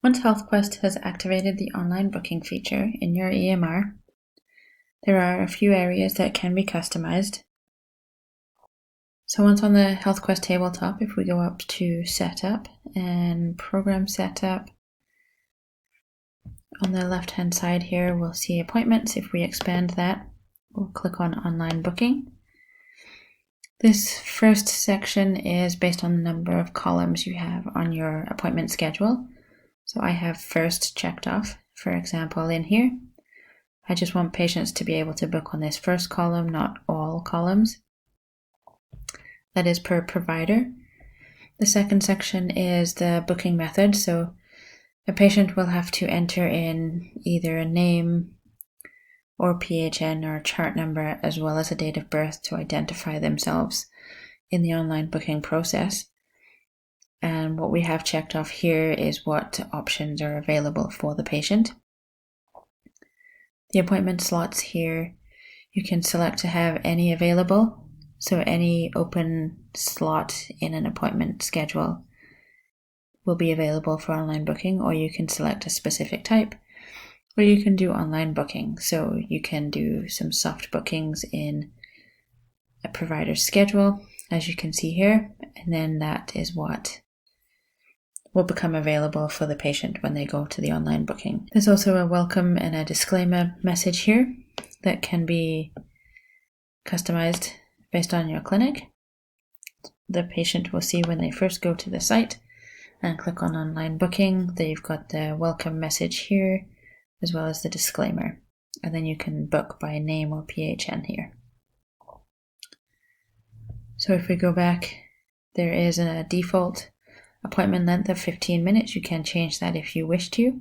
Once HealthQuest has activated the online booking feature in your EMR, there are a few areas that can be customized. So once on the HealthQuest tabletop, if we go up to Setup and Program Setup, on the left-hand side here, we'll see Appointments. If we expand that, we'll click on Online Booking. This first section is based on the number of columns you have on your appointment schedule. So I have first checked off, for example, in here. I just want patients to be able to book on this first column, not all columns. That is per provider. The second section is the booking method. So a patient will have to enter in either a name or PHN or a chart number, as well as a date of birth to identify themselves in the online booking process. And what we have checked off here is what options are available for the patient. The appointment slots here, you can select to have any available, so any open slot in an appointment schedule will be available for online booking, or you can select a specific type, or you can do online booking. So you can do some soft bookings in a provider's schedule, as you can see here, and then that is what will become available for the patient when they go to the online booking. There's also a welcome and a disclaimer message here that can be customized based on your clinic. The patient will see when they first go to the site and click on online booking, they've got the welcome message here as well as the disclaimer, and then you can book by name or PHN here. So if we go back, there is a default appointment length of 15 minutes. You can change that if you wish to.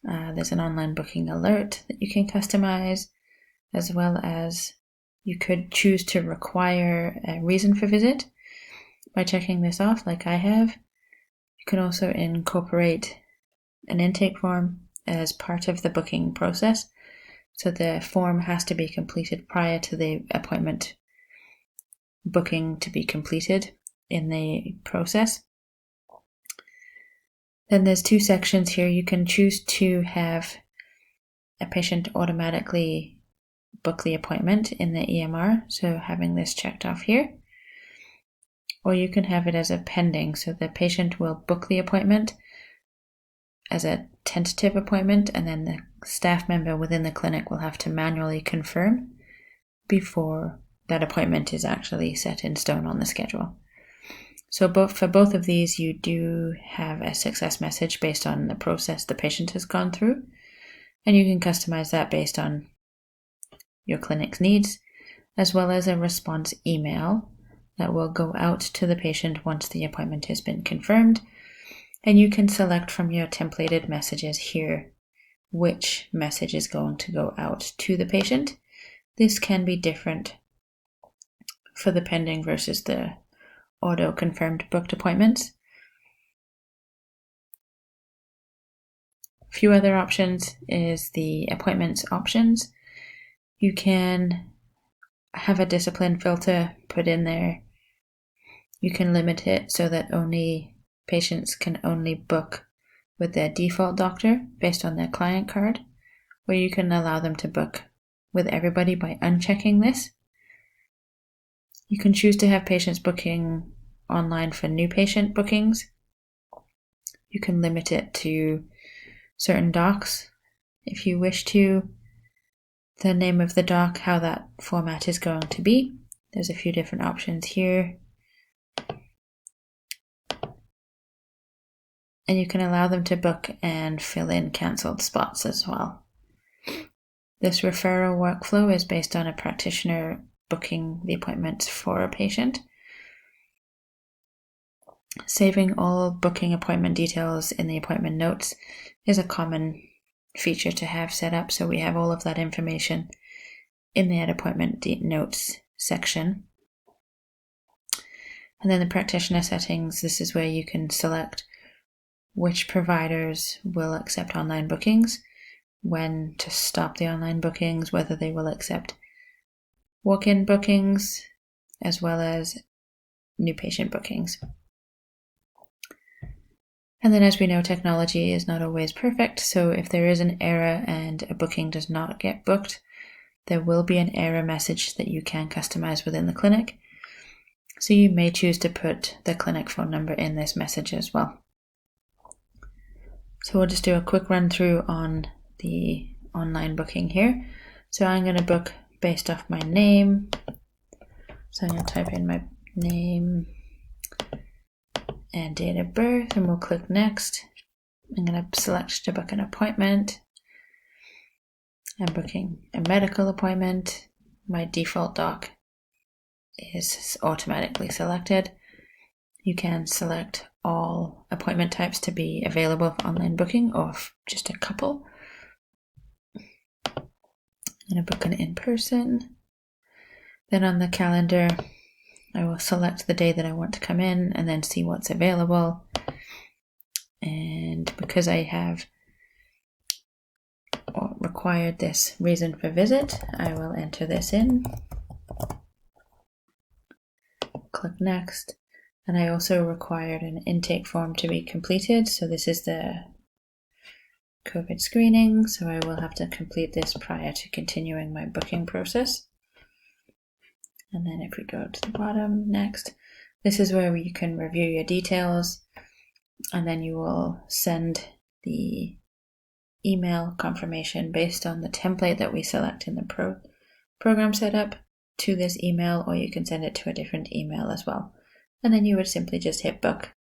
There's an online booking alert that you can customize, as well as you could choose to require a reason for visit by checking this off like I have. You can also incorporate an intake form as part of the booking process. So the form has to be completed prior to the appointment booking to be completed in the process. Then there's two sections here. You can choose to have a patient automatically book the appointment in the EMR, so having this checked off here. Or you can have it as a pending, so the patient will book the appointment as a tentative appointment, and then the staff member within the clinic will have to manually confirm before that appointment is actually set in stone on the schedule. So for both of these, you do have a success message based on the process the patient has gone through, and you can customize that based on your clinic's needs, as well as a response email that will go out to the patient once the appointment has been confirmed, and you can select from your templated messages here which message is going to go out to the patient. This can be different for the pending versus the auto-confirmed booked appointments. A few other options is the appointments options. You can have a discipline filter put in there. You can limit it so that patients can only book with their default doctor based on their client card, or you can allow them to book with everybody by unchecking this. You can choose to have patients booking online for new patient bookings. You can limit it to certain docs if you wish to. The name of the doc, how that format is going to be. There's a few different options here. And you can allow them to book and fill in cancelled spots as well. This referral workflow is based on a practitioner booking the appointments for a patient. Saving all booking appointment details in the appointment notes is a common feature to have set up, so we have all of that information in the appointment notes section. And then the practitioner settings, this is where you can select which providers will accept online bookings, when to stop the online bookings, whether they will accept walk-in bookings, as well as new patient bookings. And then, as we know, technology is not always perfect, so if there is an error and a booking does not get booked, there will be an error message that you can customize within the clinic. So you may choose to put the clinic phone number in this message as well. So we'll just do a quick run through on the online booking here. So I'm going to book based off my name. So I'm going to type in my name and date of birth, and we'll click next. I'm going to select to book an appointment. I'm booking a medical appointment. My default doc is automatically selected. You can select all appointment types to be available for online booking, or just a couple. I'm going to book an in-person. Then on the calendar, I will select the day that I want to come in and then see what's available. And because I have required this reason for visit, I will enter this in. Click next. And I also required an intake form to be completed. So this is the COVID screening. So I will have to complete this prior to continuing my booking process. And then if we go to the bottom next, this is where you can review your details. And then you will send the email confirmation based on the template that we select in the program setup to this email, or you can send it to a different email as well. And then you would simply just hit book